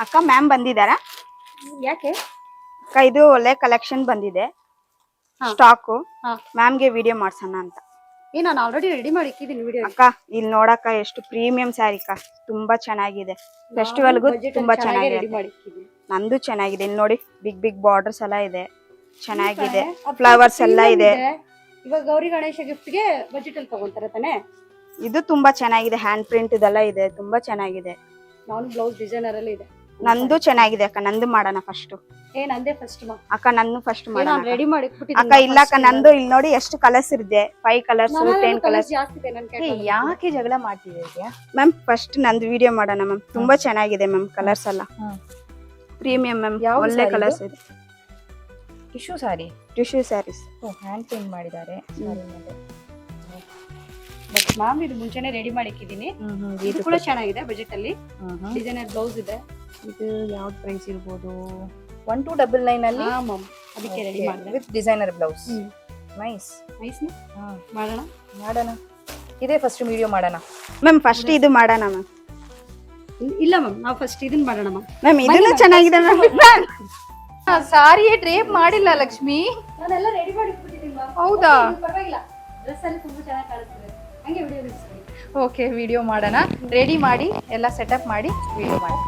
ಅಕ್ಕ ಮ್ಯಾಮ್ ಬಂದಿದಾರಾ? ಯಾಕೆ ಅಕ್ಕ ಇದು ಒಳ್ಳೆ ಕಲೆಕ್ಷನ್ ಬಂದಿದೆ ಸ್ಟಾಕು. ಮ್ಯಾಮ್ಗೆ ವಿಡಿಯೋ ಮಾಡ್ಸೋಣ ಅಂತ. ನಾನು ಆಲ್ರೆಡಿ ರೆಡಿ ಮಾಡಿ ಇಕ್ಕಿದ್ದೀನಿ ವಿಡಿಯೋ. ಅಕ್ಕ ಇಲ್ಲಿ ನೋಡಕ್ಕ ಎಷ್ಟು ಪ್ರೀಮಿಯಂ ಸ್ಯಾರಿ ಅಕ್ಕ, ತುಂಬಾ ಚೆನ್ನಾಗಿದೆ. ಫೆಸ್ಟಿವಲ್ಗೂ ತುಂಬಾ ಚೆನ್ನಾಗಿದೆ. ನಂದು ಚೆನ್ನಾಗಿದೆ. ಇಲ್ಲಿ ನೋಡಿ ಬಿಗ್ ಬಿಗ್ ಬಾರ್ಡರ್ಸ್ ಎಲ್ಲ ಇದೆ, ಚೆನ್ನಾಗಿದೆ. ಫ್ಲವರ್ಸ್ ಎಲ್ಲ ಇದೆ. ಇವಾಗ ಗೌರಿ ಗಣೇಶ ಗಿಫ್ಟ್ ಗೆ ಬಜೆಟ್ ಅಲ್ಲಿ ತಗೊಂತಾರೆ ತಾನೆ. ಇದು ತುಂಬಾ ಚೆನ್ನಾಗಿದೆ. ಹ್ಯಾಂಡ್ ಪ್ರಿಂಟ್ ಇದೆಲ್ಲ ಇದೆ, ತುಂಬಾ ಚೆನ್ನಾಗಿದೆ. ನಾನು ಬ್ಲೌಸ್ ಡಿಸೈನರ್ ಅಲ್ಲಿ ಇದೆ. ನಂದು ಚೆನ್ನಾಗಿದೆ ಅಕ್ಕ. ನಂದು ಮಾಡೋಣ ಫಸ್ಟ್. ನಂದೇ ಫಸ್ಟ್ ಅಕ್ಕ ನನ್ನ ಫಸ್ಟ್ ಮಾಡೋಣ. ರೆಡಿ ಮಾಡಿ ಅಕ್ಕ ಇಲ್ಲ ಅಕ್ಕ, ನಂದು ಇಲ್ಲಿ ನೋಡಿ ಎಷ್ಟು ಕಲರ್ಸ್ ಇದೆ. 5 ಕಲರ್ಸ್ 10 ಕಲರ್ಸ್. ಯಾಕೆ ಜಗಳ ಮಾಡ್ತಿದ್ಯಾ ಮ್ಯಾಮ್? ಫಸ್ಟ್ ನಂದು ವಿಡಿಯೋ ಮಾಡೋಣ ಮ್ಯಾಮ್. ತುಂಬಾ ಚೆನ್ನಾಗಿದೆ ಮ್ಯಾಮ್ ಕಲರ್ಸ್ ಎಲ್ಲ. ಪ್ರೀಮಿಯಂ ಮ್ಯಾಮ್, ಒಳ್ಳೆ ಕಲರ್ಸ್ ಇದೆ. ಟಿಶ್ಯೂ ಸಾರಿ, ಟಿಶ್ಯೂ ಸ್ಯಾರೀಸ್ ಹ್ಯಾಂಡ್ ಪೇಂಟ್ ಮಾಡಿದ್ದಾರೆ. ಬಟ್ ಮ್ಯಾಮ್ ಇದು ಮುಂಚೆನೆ ರೆಡಿ ಮಾಡಿ ಇಕ್ಕಿದ್ದೀನಿ. ಇದು ಕೂಡ ಚೆನ್ನಾಗಿದೆ ಬಜೆಟ್ ಅಲ್ಲಿ. ಡಿಸೈನರ್ ಬ್ಲೌಸ್ ಇದೆ. ಇದು ಯಾವ್ದು ಪ್ರೈಸ್ ಇರ್ಬೋದು? 1299 ಅಲ್ಲಿ. ಮ್ಯಾಮ್ ಅದಕ್ಕೆ ರೆಡಿ ಮಾಡಿದೆ ವಿತ್ ಡಿಸೈನರ್ ಬ್ಲೌಸ್. ನೈಸ್ ಮಾಡೋಣ. ಇದೇ ಫಸ್ಟ್ ವಿಡಿಯೋ ಮಾಡೋಣ ಮ್ಯಾಮ್. ಫಸ್ಟ್ ಇದು ಮಾಡೋಣ ಮ್ಯಾಮ್. ಇಲ್ಲ ಮ್ಯಾಮ್, ನಾವು ಫಸ್ಟ್ ಇದನ್ನ ಮಾಡೋಣ ಮ್ಯಾಮ್. ಮ್ಯಾಮ್ ಇದನ್ನ ಚೆನ್ನಾಗಿದೆ ಮ್ಯಾಮ್. ಸಾರಿ ಡ್ರೇಪ್ ಮಾಡಿಲ್ಲ ಲಕ್ಷ್ಮಿ. ನಾನೆಲ್ಲ ರೆಡಿ ಮಾಡಿ ಇಟ್ಬಿಟ್ಟಿದ್ದೀನಿ ಮ್ಯಾಮ್. ಹೌದಾ? ಪರವಾಗಿಲ್ಲ, ಡ್ರೆಸ್ ಅಲ್ಲಿ ತುಂಬಾ ಚೆನ್ನಾಗಿ ಕಾಣಿಸ್ತದೆ. ಹಂಗೆ ವಿಡಿಯೋ ಓಕೆ, ವಿಡಿಯೋ ಮಾಡೋಣ. ರೆಡಿ ಮಾಡಿ ಎಲ್ಲ ಸೆಟಪ್ ಮಾಡಿ ವಿಡಿಯೋ ಮಾಡಿ.